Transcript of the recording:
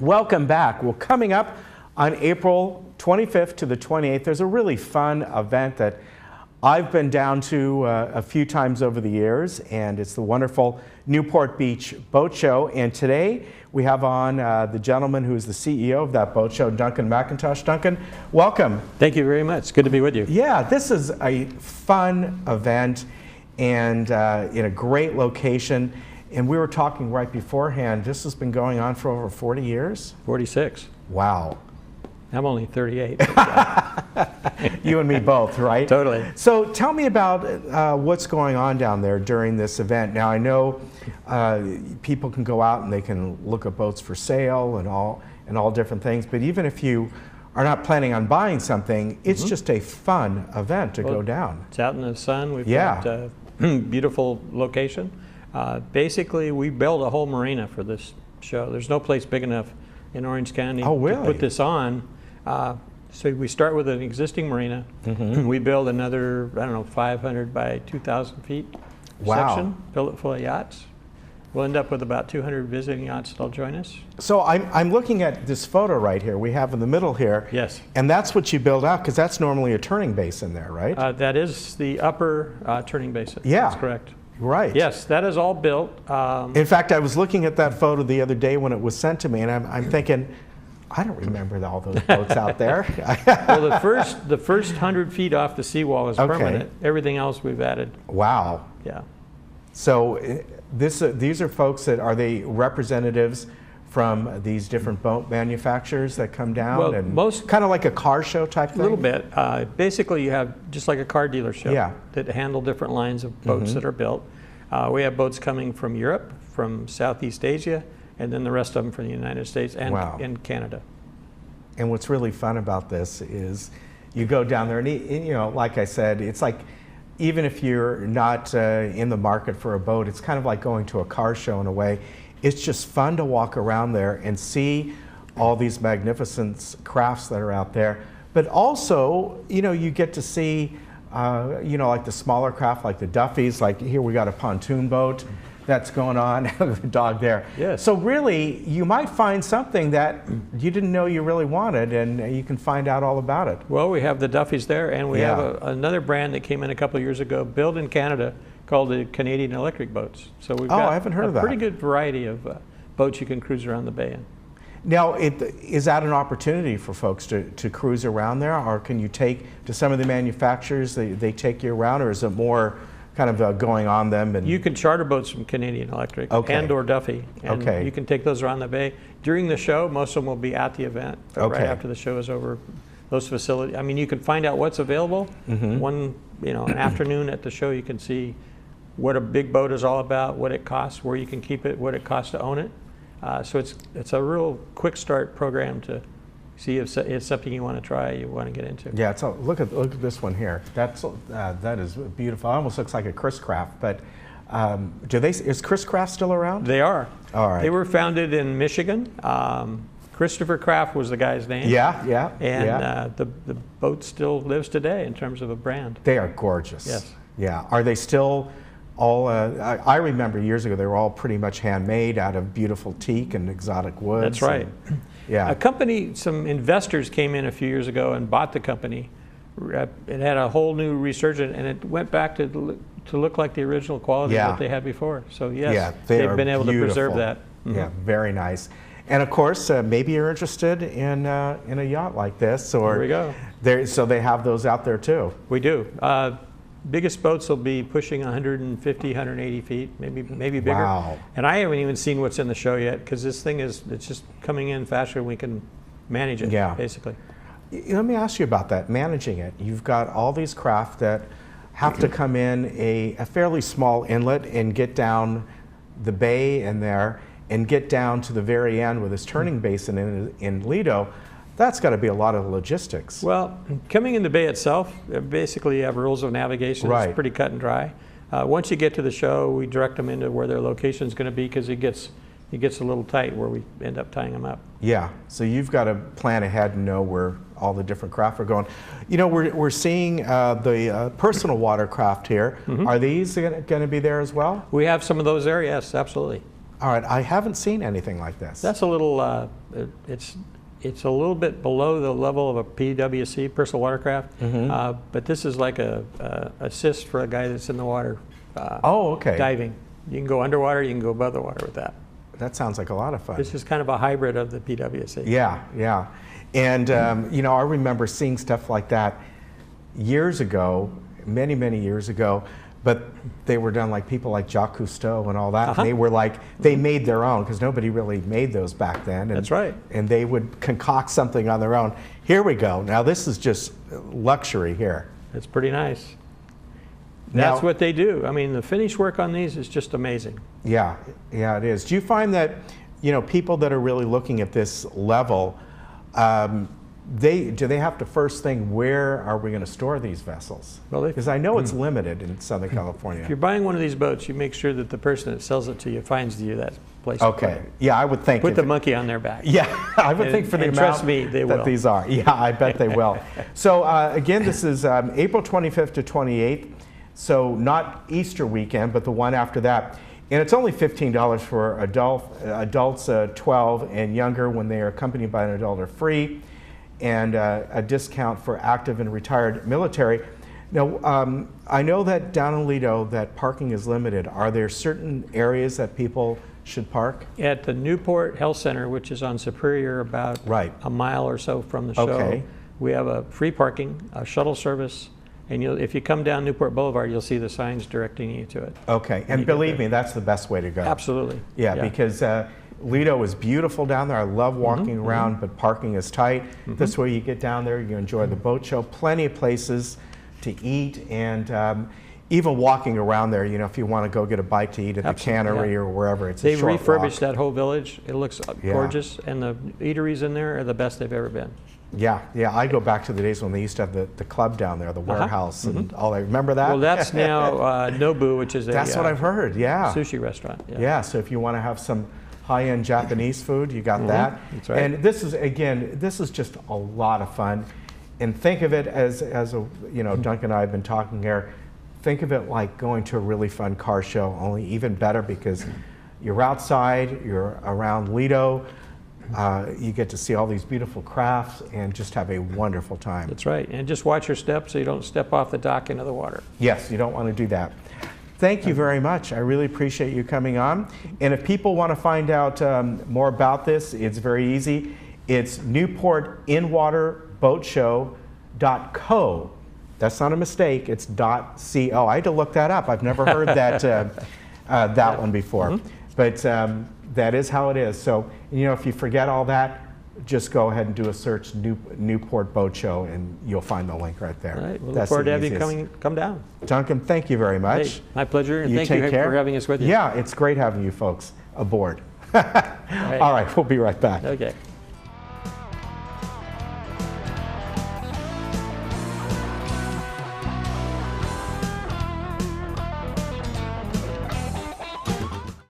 Welcome back. Well, coming up on April 25th to the 28th, there's a really fun event that I've been down to a few times over the years, and it's the wonderful Newport Beach Boat Show. And today we have on the gentleman who is the CEO of that boat show, Duncan Macintosh. Duncan, welcome. Thank you very much. Good to be with you. Yeah, this is a fun event and in a great location. And we were talking right beforehand, this has been going on for over 40 years? 46. Wow. I'm only 38. You and me both, right? Totally. So tell me about what's going on down there during this event. Now I know people can go out and they can look at boats for sale and all different things, but even if you are not planning on buying something, it's just a fun event to go down. It's out in the sun. We've got a beautiful location. Basically, we built a whole marina for this show. There's no place big enough in Orange County to put this on. So we start with an existing marina. We build another, I don't know, 500 by 2,000 feet section, fill it full of yachts. We'll end up with about 200 visiting yachts that'll join us. So I'm looking at this photo right here we have in the middle here. Yes. And that's what you build out, because that's normally a turning basin there, right? That is the upper turning basin. Yeah. That's correct. Right. Yes, that is all built. In fact, I was looking at that photo the other day when it was sent to me, and I'm thinking, I don't remember all those boats out there. Well, the first 100 feet off the seawall is permanent. Everything else we've added. Wow. Yeah. So these are folks that, are they representatives from these different boat manufacturers that come down? Well, and most kind of like a car show type thing? A little bit. Basically, you have just like a car dealership that handle different lines of boats that are built. We have boats coming from Europe, from Southeast Asia, and then the rest of them from the United States and Canada. And what's really fun about this is you go down there and you know, like I said, it's like, even if you're not in the market for a boat, it's kind of like going to a car show in a way. It's just fun to walk around there and see all these magnificent crafts that are out there. But also, you know, you get to see, you know, like the smaller craft, like the Duffys. Like here we got a pontoon boat that's going on, the dog there. Yes. So really, you might find something that you didn't know you really wanted, and you can find out all about it. Well, we have the Duffys there, and we have another brand that came in a couple of years ago, built in Canada, called the Canadian Electric Boats. So we've got I haven't heard of that. Pretty good variety of boats you can cruise around the bay in. Now, is that an opportunity for folks to cruise around there, or can you take to some of the manufacturers, they take you around, or is it more kind of going on them? And you can charter boats from Canadian Electric and or Duffy, and you can take those around the bay. During the show, most of them will be at the event, but right after the show is over, those facilities, I mean, you can find out what's available. One, you know, an afternoon at the show, you can see what a big boat is all about, what it costs, where you can keep it, what it costs to own it. So it's a real quick start program to see if it's something you want to try, you want to get into. Yeah, so look at this one here. That is beautiful. It almost looks like a Chris Craft, but is Chris Craft still around? They are. All right. They were founded in Michigan. Christopher Craft was the guy's name. Yeah. And the boat still lives today in terms of a brand. They are gorgeous. Yes. Yeah. Are they still all, I remember years ago, they were all pretty much handmade out of beautiful teak and exotic woods. That's right. Yeah. A company, some investors came in a few years ago and bought the company. It had a whole new resurgence, and it went back to look like the original quality that they had before. So yes, they've been able to preserve that. Yeah, very nice. And of course, maybe you're interested in a yacht like this, or there we go. So they have those out there too. We do. Biggest boats will be pushing 150, 180 feet, maybe bigger. Wow. And I haven't even seen what's in the show yet, because this thing it's just coming in faster than we can manage it, basically. Let me ask you about that, managing it. You've got all these craft that have to come in a fairly small inlet and get down the bay in there and get down to the very end with this turning basin in Lido. That's got to be a lot of logistics. Well, coming in the bay itself, basically you have rules of navigation. It's pretty cut and dry. Once you get to the show, we direct them into where their location is going to be, because it gets a little tight where we end up tying them up. Yeah, so you've got to plan ahead and know where all the different craft are going. You know, we're seeing the personal watercraft here. Are these going to be there as well? We have some of those there, yes, absolutely. All right, I haven't seen anything like this. That's a little, it's a little bit below the level of a PWC, personal watercraft, but this is like a assist for a guy that's in the water diving. You can go underwater, you can go above the water with that. That sounds like a lot of fun. This is kind of a hybrid of the PWC. Yeah, yeah. And, you know, I remember seeing stuff like that years ago, many, many years ago, but they were done like people like Jacques Cousteau and all that. And they were like, they made their own because nobody really made those back then. And, that's right. And they would concoct something on their own. Here we go. Now this is just luxury here. It's pretty nice. That's what they do. I mean, the finish work on these is just amazing. Yeah, yeah, it is. Do you find that, you know, people that are really looking at this level, do they have to first think, where are we going to store these vessels? Well, because I know it's limited in Southern California. If you're buying one of these boats, you make sure that the person that sells it to you finds you that place. Okay. Yeah, I would think. Put the monkey on their back. Yeah, I would think for the amount trust me, they that will. These are. Yeah, I bet they will. So again, this is April 25th to 28th. So not Easter weekend, but the one after that. And it's only $15 for adults 12 and younger. When they are accompanied by an adult are free, and a discount for active and retired military. Now, I know that down in Lido that parking is limited. Are there certain areas that people should park? At the Newport Health Center, which is on Superior, about a mile or so from the show, we have a free parking, a shuttle service. And if you come down Newport Boulevard, you'll see the signs directing you to it. Okay, and believe me, that's the best way to go. Absolutely. Yeah, because Lido is beautiful down there. I love walking around, but parking is tight. This way you get down there, you enjoy the boat show, plenty of places to eat, and even walking around there, you know, if you want to go get a bite to eat at the cannery or wherever, it's a short walk. They've refurbished that whole village. It looks gorgeous, and the eateries in there are the best they've ever been. Yeah, yeah. I go back to the days when they used to have the club down there, the warehouse, and all that. Remember that? Well, that's now Nobu, which is that's what I've heard. Yeah, sushi restaurant. Yeah. So if you want to have some high-end Japanese food, you got that. That's right. And this is, again, this is just a lot of fun. And think of it as a, you know, Duncan and I have been talking here. Think of it like going to a really fun car show, only even better because you're outside, you're around Lido. You get to see all these beautiful crafts and just have a wonderful time. That's right. And just watch your step so you don't step off the dock into the water. Yes, you don't want to do that. Thank you very much. I really appreciate you coming on. And if people want to find out more about this, it's very easy. It's newportinwaterboatshow.co. That's not a mistake. It's .co. I had to look that up. I've never heard that that one before. But that is how it is. So, you know, if you forget all that, just go ahead and do a search Newport Boat Show and you'll find the link right there. All right. We'll look forward to having you come down. Duncan, thank you very much. Hey, my pleasure. And thank you for having us with you. Yeah, it's great having you folks aboard. All right, we'll be right back. Okay.